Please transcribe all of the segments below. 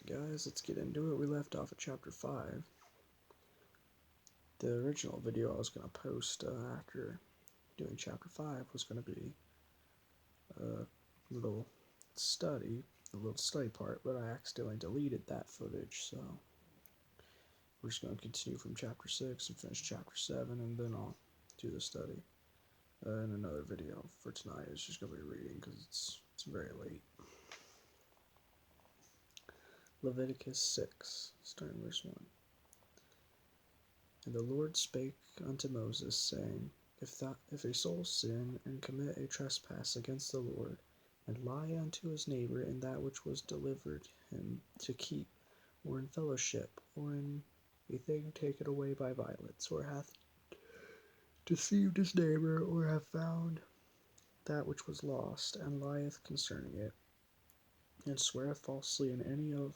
Guys, let's get into it. We left off at chapter 5. The original video I was going to post after doing chapter 5 was going to be a little study, part, but I accidentally deleted that footage, so we're just going to continue from chapter 6 and finish chapter 7, and then I'll do the study in another video. For tonight, it's just going to be reading because it's very late. Leviticus 6, starting verse 1. And the Lord spake unto Moses, saying, If a soul sin and commit a trespass against the Lord, and lie unto his neighbor in that which was delivered him to keep, or in fellowship, or in a thing taken away by violence, or hath deceived his neighbor, or have found that which was lost, and lieth concerning it, and sweareth falsely in any of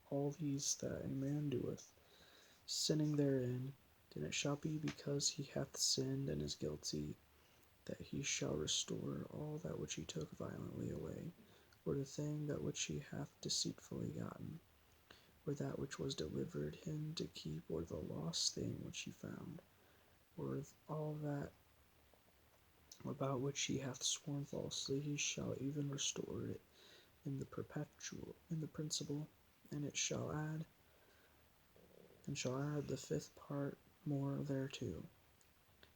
all these that a man doeth, sinning therein, then it shall be because he hath sinned and is guilty, that he shall restore all that which he took violently away, or the thing that which he hath deceitfully gotten, or that which was delivered him to keep, or the lost thing which he found, or all that about which he hath sworn falsely, he shall even restore it in the principal, and shall add the fifth part more thereto,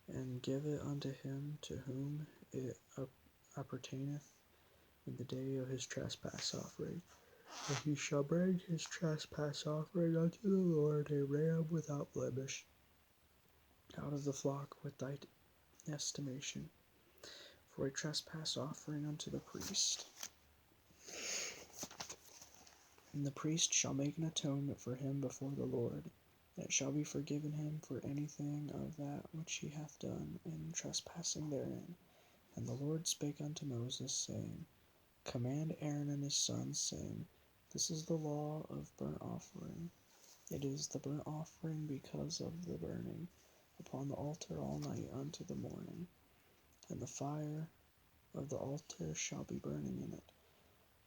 and give it unto him to whom it appertaineth in the day of his trespass offering. And he shall bring his trespass offering unto the Lord a ram without blemish, out of the flock with thy estimation, for a trespass offering unto the priest. And the priest shall make an atonement for him before the Lord, and it shall be forgiven him for anything of that which he hath done in trespassing therein. And the Lord spake unto Moses, saying, Command Aaron and his sons, saying, This is the law of burnt offering. It is the burnt offering because of the burning upon the altar all night unto the morning. And the fire of the altar shall be burning in it.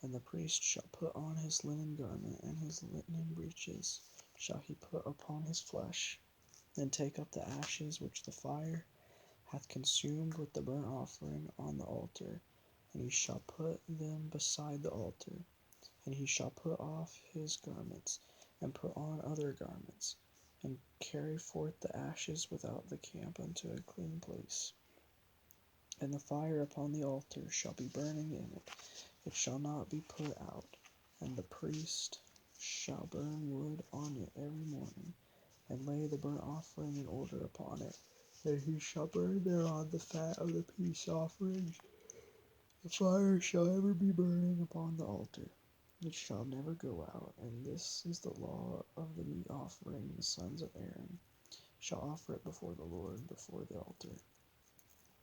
And the priest shall put on his linen garment, and his linen breeches shall he put upon his flesh, and take up the ashes which the fire hath consumed with the burnt offering on the altar, and he shall put them beside the altar. And he shall put off his garments, and put on other garments, and carry forth the ashes without the camp unto a clean place. And the fire upon the altar shall be burning in it, it shall not be put out. And the priest shall burn wood on it every morning, and lay the burnt offering in order upon it. And he shall burn thereon the fat of the peace offerings. The fire shall ever be burning upon the altar. It shall never go out. And this is the law of the meat offering. The sons of Aaron shall offer it before the Lord, before the altar.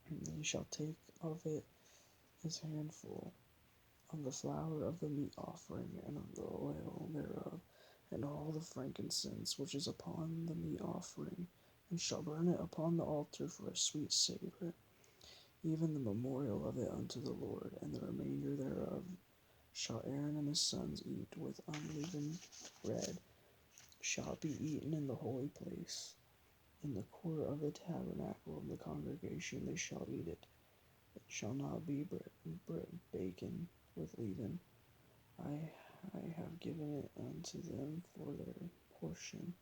And he shall take of it his handful of the flour of the meat offering, and of the oil thereof, and all the frankincense which is upon the meat offering, and shall burn it upon the altar for a sweet savour, even the memorial of it unto the Lord. And the remainder thereof shall Aaron and his sons eat with unleavened bread, shall be eaten in the holy place. In the court of the tabernacle of the congregation they shall eat it. It shall not be baken with leaven. I have given it unto them for their portion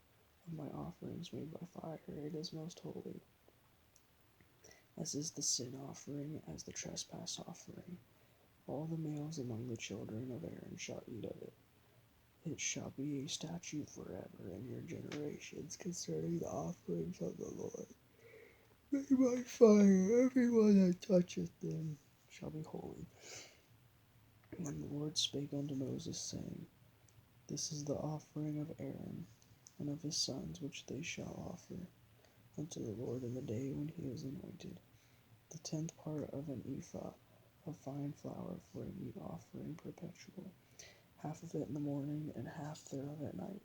of my offerings made by fire. It is most holy, as is the sin offering, as the trespass offering. All the males among the children of Aaron shall eat of it. It shall be a statute forever in your generations concerning the offerings of the Lord. Made by fire, everyone that toucheth them shall be holy. And the Lord spake unto Moses, saying, This is the offering of Aaron and of his sons, which they shall offer unto the Lord in the day when he is anointed. The 10th part of an ephah of fine flour for a meat offering perpetual, half of it in the morning, and half thereof at night.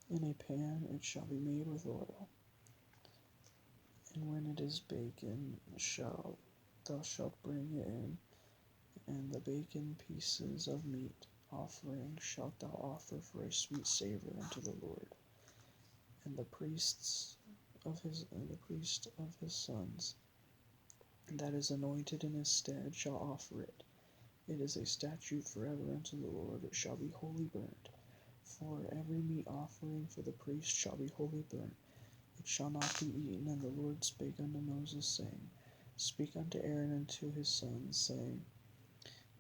In a pan it shall be made with oil. And when it is baken, thou shalt bring it in, and the baken pieces of meat offering shalt thou offer for a sweet savour unto the Lord. And the priest of his sons that is anointed in his stead shall offer it. It is a statute forever unto the Lord, it shall be wholly burnt. For every meat offering for the priest shall be wholly burnt, it shall not be eaten. And the Lord spake unto Moses, saying, Speak unto Aaron and to his sons, saying,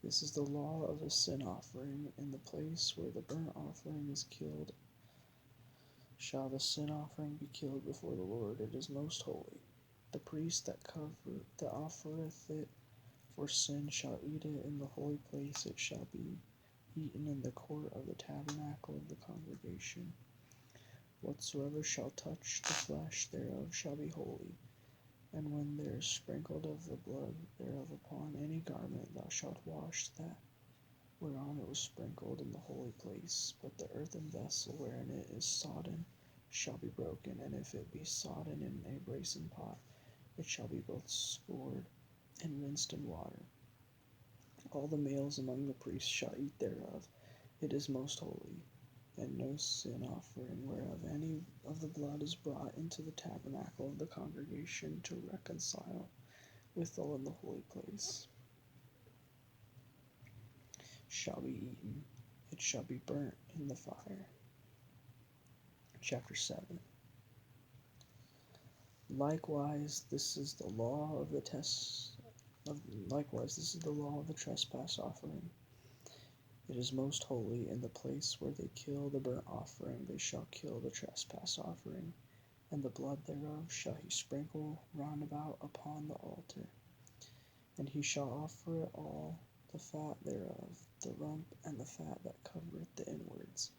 This is the law of the sin offering. In the place where the burnt offering is killed, shall the sin offering be killed before the Lord. It is most holy. The priest that offereth it for sin shall eat it in the holy place. It shall be eaten in the court of the tabernacle of the congregation. Whatsoever shall touch the flesh thereof shall be holy. And when there is sprinkled of the blood thereof upon any garment, thou shalt wash that whereon it was sprinkled in the holy place. But the earthen vessel wherein it is sodden shall be broken, and if it be sodden in a brasen pot, it shall be both scoured and rinsed in water. All the males among the priests shall eat thereof. It is most holy. And no sin offering whereof any of the blood is brought into the tabernacle of the congregation to reconcile withal in the holy place shall be eaten. It shall be burnt in the fire. Chapter 7. Likewise, this is the law of the trespass offering. It is most holy. In the place where they kill the burnt offering, they shall kill the trespass offering, and the blood thereof shall he sprinkle round about upon the altar. And he shall offer it all, the fat thereof, the rump, and the fat that covereth the inwards,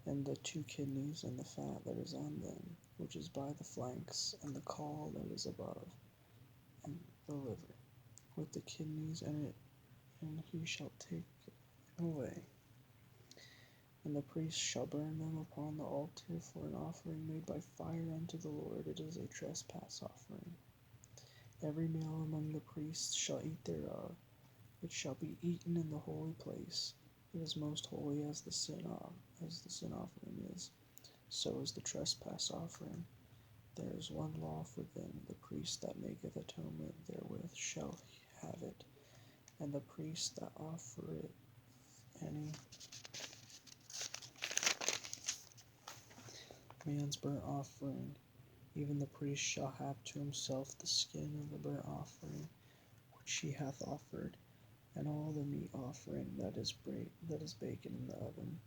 and the 2 kidneys, and the fat that is on them, which is by the flanks, and the caul that is above, and the liver, with the kidneys in it, and he shall take it away. And the priest shall burn them upon the altar for an offering made by fire unto the Lord. It is a trespass offering. Every male among the priests shall eat thereof. It shall be eaten in the holy place. It is most holy as the sin offering is. So is the trespass offering. There is one law for them. The priest that maketh atonement therewith shall have it, and the priest that offereth any man's burnt offering, even the priest shall have to himself the skin of the burnt offering which he hath offered, and all the meat offering that is baken in the oven,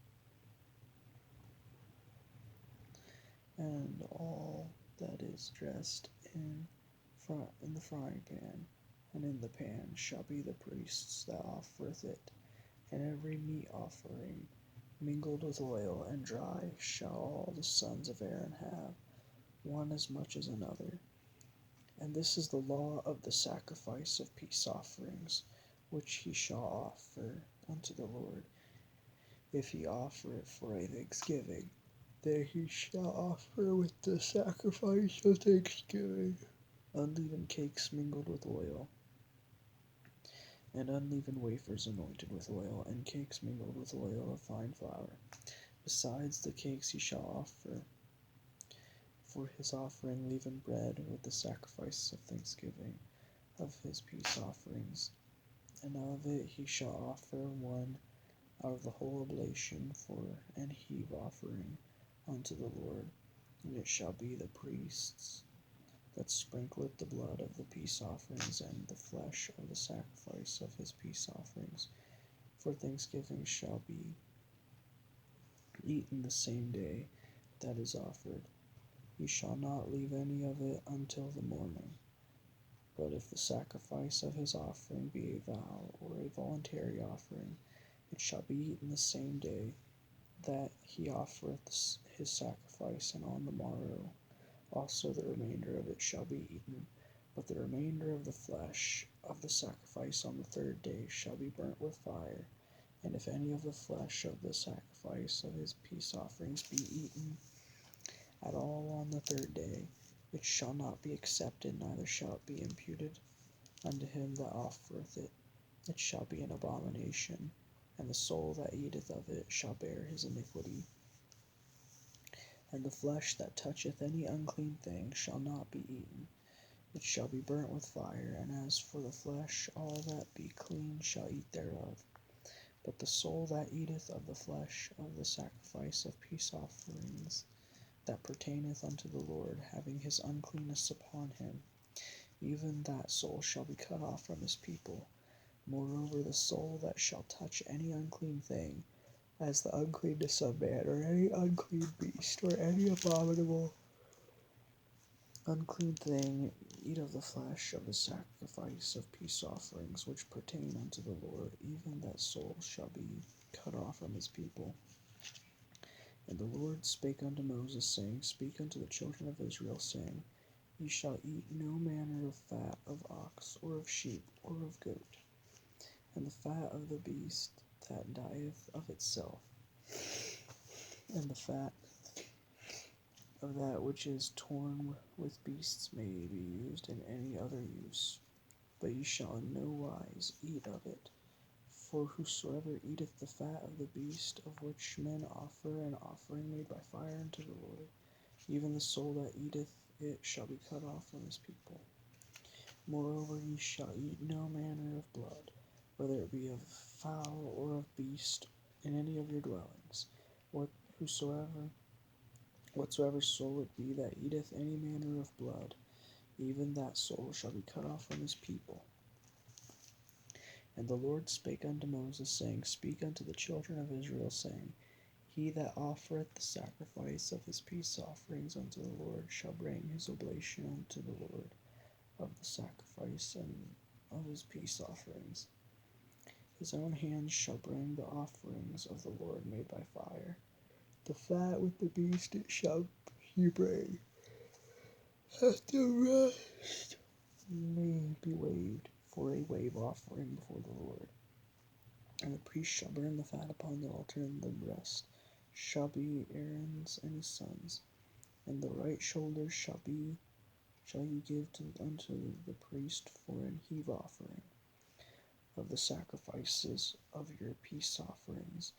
and all that is dressed in the frying pan, and in the pan shall be the priest's that offereth it, and every meat offering mingled with oil and dry shall all the sons of Aaron have, one as much as another. And this is the law of the sacrifice of peace offerings, which he shall offer unto the Lord. If he offer it for a thanksgiving, then he shall offer with the sacrifice of thanksgiving unleavened cakes mingled with oil, and unleavened wafers anointed with oil, and cakes mingled with oil of fine flour. Besides the cakes he shall offer for his offering leavened bread with the sacrifice of thanksgiving of his peace offerings, and of it he shall offer one out of the whole oblation for an heave offering unto the Lord. And it shall be the priest's that sprinkleth the blood of the peace offerings and the flesh of the sacrifice of his peace offerings for thanksgiving shall be eaten the same day that is offered. He shall not leave any of it until the morning. But if the sacrifice of his offering be a vow or a voluntary offering, it shall be eaten the same day that he offereth his sacrifice, and on the morrow also the remainder of it shall be eaten. But the remainder of the flesh of the sacrifice on the 3rd day shall be burnt with fire. And if any of the flesh of the sacrifice of his peace offerings be eaten at all on the 3rd day, it shall not be accepted, neither shall it be imputed unto him that offereth it. It shall be an abomination. and the soul that eateth of it shall bear his iniquity. And the flesh that toucheth any unclean thing shall not be eaten, it shall be burnt with fire. And as for the flesh, all that be clean shall eat thereof. But the soul that eateth of the flesh of the sacrifice of peace offerings that pertaineth unto the Lord, having his uncleanness upon him, even that soul shall be cut off from his people. Moreover, the soul that shall touch any unclean thing, as the uncleanness of man, or any unclean beast, or any abominable unclean thing, eat of the flesh of the sacrifice of peace offerings which pertain unto the Lord, even that soul shall be cut off from his people. And the Lord spake unto Moses, saying, Speak unto the children of Israel, saying, Ye shall eat no manner of fat of ox, or of sheep, or of goat, and the fat of the beast that dieth of itself, and the fat of that which is torn with beasts may be used in any other use. But ye shall in no wise eat of it. For whosoever eateth the fat of the beast of which men offer an offering made by fire unto the Lord, even the soul that eateth it shall be cut off from his people. Moreover, ye shall eat no manner of blood, whether it be of fowl or of beast, in any of your dwellings. Whatsoever soul it be that eateth any manner of blood, even that soul shall be cut off from his people. And the Lord spake unto Moses, saying, Speak unto the children of Israel, saying, He that offereth the sacrifice of his peace offerings unto the Lord shall bring his oblation unto the Lord of the sacrifice and of his peace offerings. His own hands shall bring the offerings of the Lord made by fire. The fat with the beast it shall he bring, that the rest may be waved for a wave offering before the Lord. And the priest shall burn the fat upon the altar, and the rest shall be Aaron's and his sons. And the right shoulder shall ye give unto the priest for an heave offering of the sacrifices of your peace offerings.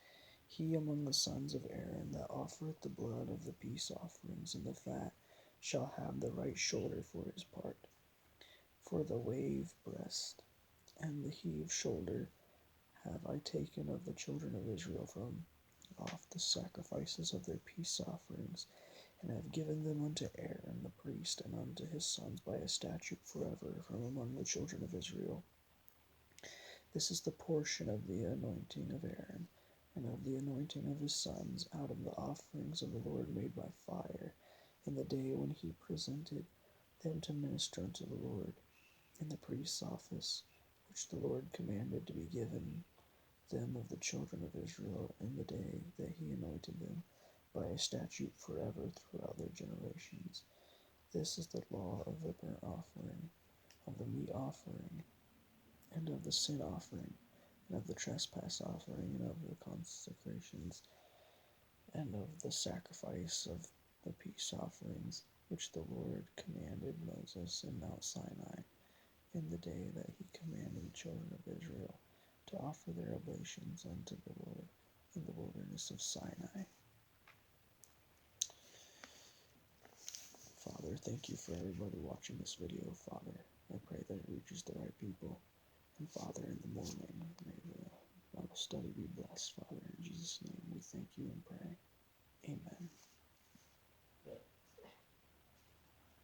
He among the sons of Aaron that offereth the blood of the peace offerings and the fat shall have the right shoulder for his part. For the wave breast and the heave shoulder have I taken of the children of Israel from off the sacrifices of their peace offerings, and have given them unto Aaron the priest and unto his sons by a statute forever from among the children of Israel. This is the portion of the anointing of Aaron, and of the anointing of his sons, out of the offerings of the Lord made by fire, in the day when he presented them to minister unto the Lord, in the priest's office, which the Lord commanded to be given them of the children of Israel in the day that he anointed them, by a statute forever throughout their generations. This is the law of the burnt offering, of the meat offering, and of the sin offering, and of the trespass offering, and of the consecrations, and of the sacrifice of the peace offerings, which the Lord commanded Moses in Mount Sinai, in the day that he commanded the children of Israel to offer their oblations unto the Lord in the wilderness of Sinai. Father, thank you for everybody watching this video, Father. I pray that it reaches the right people. And Father, in the morning, may the Bible study be blessed, Father, in Jesus' name.